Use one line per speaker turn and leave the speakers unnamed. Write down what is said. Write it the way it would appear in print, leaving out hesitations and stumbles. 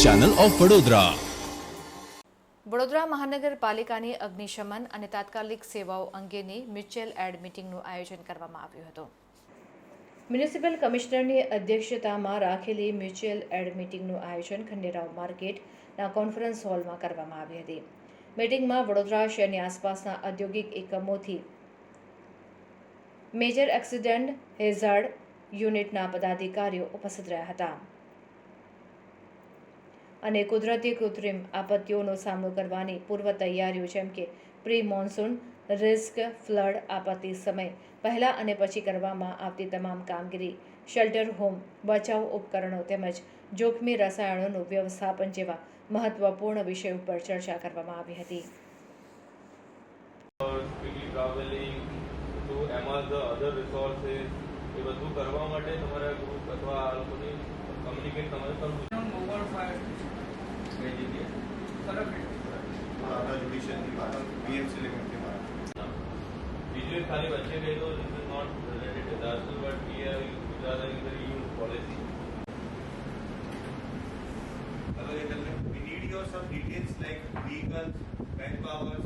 Channel of Vadodara.
Vadodara મહાનગરપાલિકાની અગ્નિશમન અને તાત્કાલિક સેવાઓ અંગેની મ્યુચ્યુઅલ એડ મીટિંગનું આયોજન કરવામાં આવ્યું હતું. મ્યુનિસિપલ કમિશનરની અધ્યક્ષતામાં રાખેલી મ્યુચ્યુઅલ એડ મીટિંગનું આયોજન ખંડેરાવ માર્કેટના કોન્ફરન્સ હોલમાં કરવામાં આવી હતી. મીટિંગમાં વડોદરા શહેરની આસપાસના ઔદ્યોગિક એકમોથી મેજર એક્સિડન્ટ હેઝાર્ડ યુનિટના પદાધિકારીઓ ઉપસ્થિત રહ્યા હતા અને કુદરતી કૃત્રિમ આપત્તિઓનો સામનો કરવાની પૂર્વ તૈયારીઓ જેમ કે પ્રી મોન્સૂન રિસ્ક ફ્લડ આપત્તિ સમય પહેલાં અને પછી કરવામાં આવતી તમામ કામગીરી, શેલ્ટર હોમ, બચાવ ઉપકરણો તેમજ જોખમી રસાયણોનું વ્યવસ્થાપન જેવા મહત્વપૂર્ણ વિષયો ઉપર ચર્ચા કરવામાં આવી હતી.
એ બધું કરવા માટે તમારા ગ્રુપ અથવા આ લોકોની કમ્યુનિકેટ તમારે કરવું છે. મોબાઈલ ફાયર કઈ જગ્યાએ જ્યુડિશિયલની વાત બીએમસી લિમિટની વાત. બીજું એક ખાલી વચ્ચે કહી દો, this is not related to disaster but we are using the reuse policy. We need your some details like vehicles, manpower,